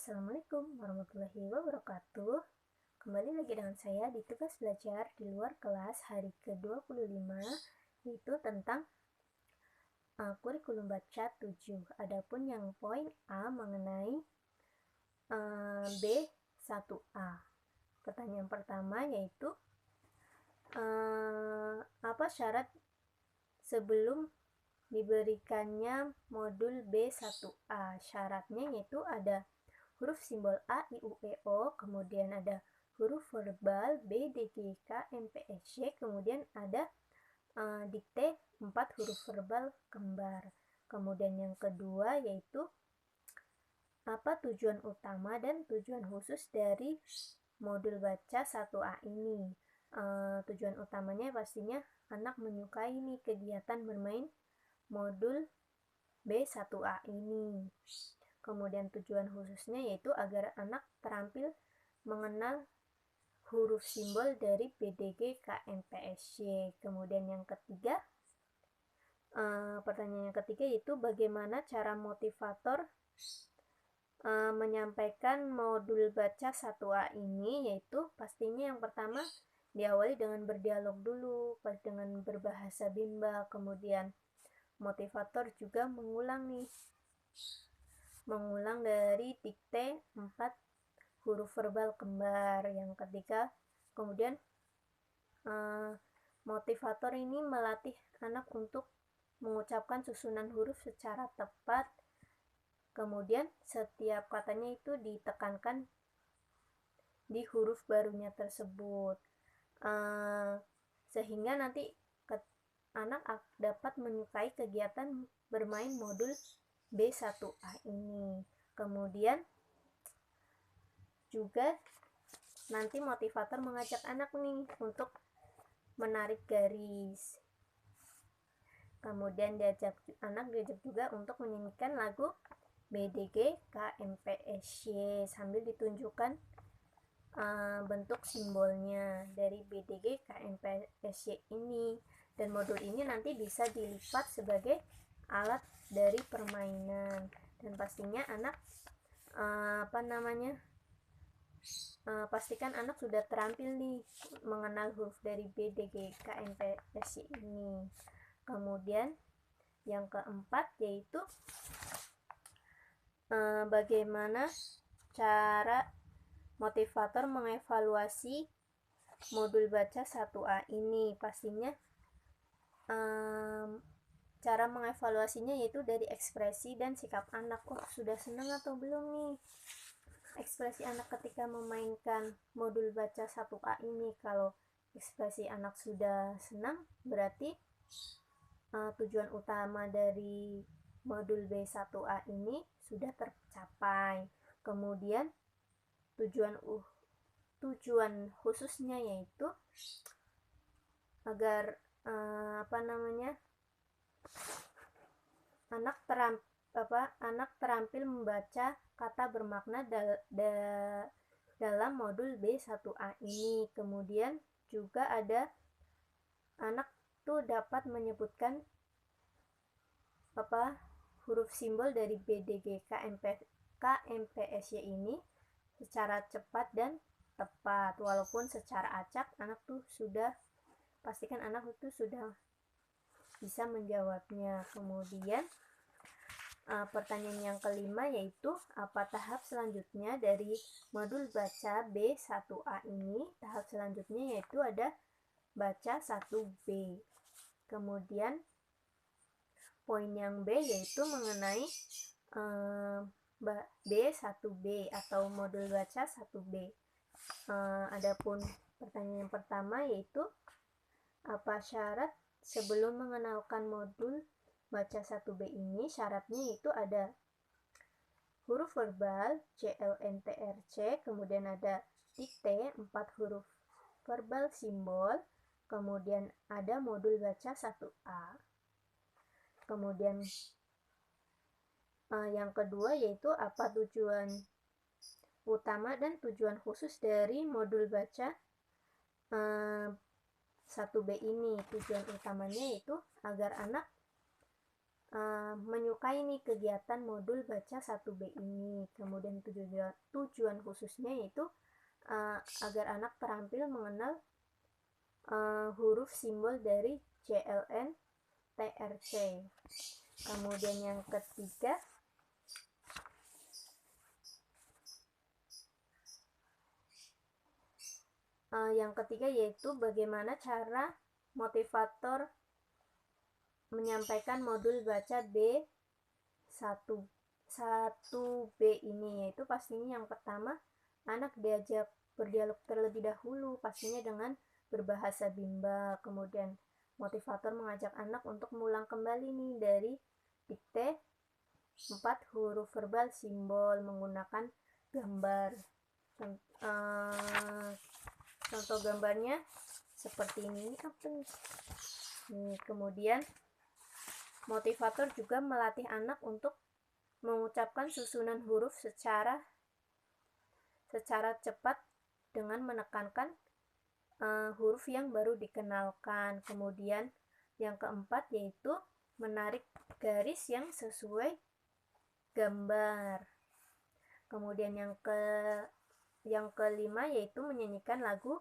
Assalamualaikum warahmatullahi wabarakatuh. Kembali lagi dengan saya di tugas belajar di luar kelas hari ke-25, yaitu tentang kurikulum baca 7. Adapun yang poin A mengenai B1A. Pertanyaan pertama yaitu apa syarat sebelum diberikannya modul B1A? Syaratnya yaitu ada huruf simbol A, I, U, E, O, kemudian ada huruf verbal B, D, G, K, M, P, S, Y, kemudian ada dikte 4 huruf verbal kembar. Kemudian yang kedua yaitu apa tujuan utama dan tujuan khusus dari modul baca 1A ini. Tujuan utamanya pastinya anak menyukai nih kegiatan bermain modul B1A ini. Kemudian tujuan khususnya yaitu agar anak terampil mengenal huruf simbol dari BDG KMPSY. Kemudian yang ketiga, pertanyaan yang ketiga yaitu bagaimana cara motivator menyampaikan modul baca 1A ini, yaitu pastinya yang pertama diawali dengan berdialog dulu, dengan berbahasa Bimba. Kemudian motivator juga mengulang dari dikte 4 huruf verbal kembar. Yang ketiga, kemudian motivator ini melatih anak untuk mengucapkan susunan huruf secara tepat. Kemudian setiap katanya itu ditekankan di huruf barunya tersebut, sehingga nanti anak dapat menyukai kegiatan bermain modul B1A ini. Kemudian juga nanti motivator mengajak anak nih untuk menarik garis. Kemudian anak diajak juga untuk menyanyikan lagu BDG KMPSY sambil ditunjukkan bentuk simbolnya dari BDG KMPSY ini. Dan modul ini nanti bisa dilipat sebagai alat dari permainan, dan pastinya anak pastikan anak sudah terampil nih mengenal huruf dari BDG KMPSY ini. Kemudian yang keempat yaitu bagaimana cara motivator mengevaluasi modul baca 1A ini. Pastinya cara mengevaluasinya yaitu dari ekspresi dan sikap anak. Sudah senang atau belum nih ekspresi anak ketika memainkan modul baca 1A ini? Kalau ekspresi anak sudah senang, berarti tujuan utama dari modul B1A ini sudah tercapai. Kemudian tujuan khususnya yaitu agar anak terampil membaca kata bermakna dalam modul B1A ini. Kemudian juga ada anak tuh dapat menyebutkan huruf simbol dari BDG KMPSY ini secara cepat dan tepat, walaupun secara acak anak tuh pastikan anak itu sudah bisa menjawabnya. Kemudian pertanyaan yang kelima yaitu apa tahap selanjutnya dari modul baca B1A ini? Tahap selanjutnya yaitu ada baca 1B. Kemudian poin yang B yaitu mengenai B1B atau modul baca 1B. Adapun pertanyaan yang pertama yaitu apa syarat sebelum mengenalkan modul baca 1B ini? Syaratnya itu ada huruf verbal CLNTRC, kemudian ada dikte 4 huruf verbal simbol, kemudian ada modul baca 1A. Kemudian yang kedua yaitu apa tujuan utama dan tujuan khusus dari modul baca 1B ini? Tujuan utamanya yaitu agar anak menyukai nih kegiatan modul baca 1B ini. Kemudian tujuan khususnya yaitu agar anak terampil mengenal huruf simbol dari CLN TRC. Kemudian yang ketiga, yaitu bagaimana cara motivator menyampaikan modul baca B1B ini, yaitu pastinya yang pertama anak diajak berdialog terlebih dahulu, pastinya dengan berbahasa Bimba. Kemudian motivator mengajak anak untuk mengulang kembali nih dari dikte 4 huruf verbal simbol menggunakan gambar. Contoh gambarnya seperti ini. Kemudian motivator juga melatih anak untuk mengucapkan susunan huruf secara cepat dengan menekankan huruf yang baru dikenalkan. Kemudian yang keempat yaitu menarik garis yang sesuai gambar. Kemudian yang kelima yaitu menyanyikan lagu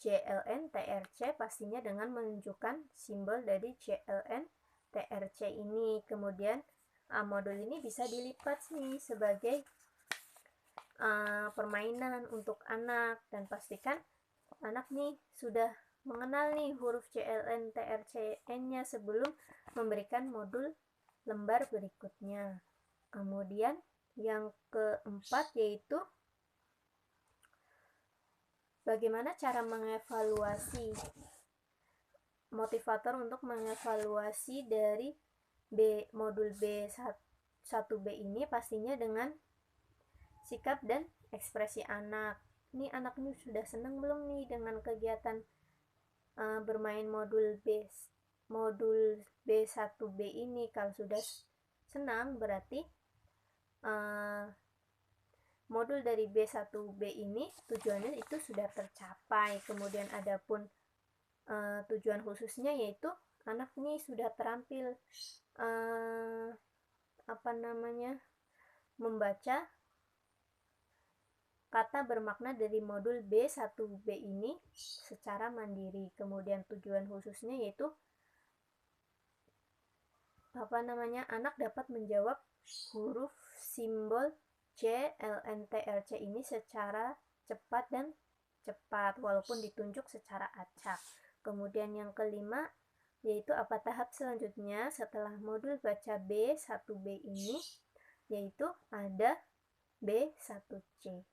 CLN TRC, pastinya dengan menunjukkan simbol dari CLN TRC ini. Kemudian modul ini bisa dilipat nih sebagai permainan untuk anak, dan pastikan anak nih sudah mengenal nih huruf CLN TRC-nya sebelum memberikan modul lembar berikutnya. Kemudian yang keempat yaitu bagaimana cara mengevaluasi, motivator untuk mengevaluasi dari modul B1B ini pastinya dengan sikap dan ekspresi anak. Ini anaknya sudah senang belum nih dengan kegiatan bermain modul B1B ini? Kalau sudah senang berarti modul dari B1B ini tujuannya itu sudah tercapai. Kemudian adapun tujuan khususnya yaitu anak ini sudah terampil membaca kata bermakna dari modul B1B ini secara mandiri. Kemudian tujuan khususnya yaitu anak dapat menjawab huruf simbol CLNTRC ini secara cepat walaupun ditunjuk secara acak. Kemudian yang kelima yaitu apa tahap selanjutnya setelah modul baca B1B ini, yaitu ada B1C.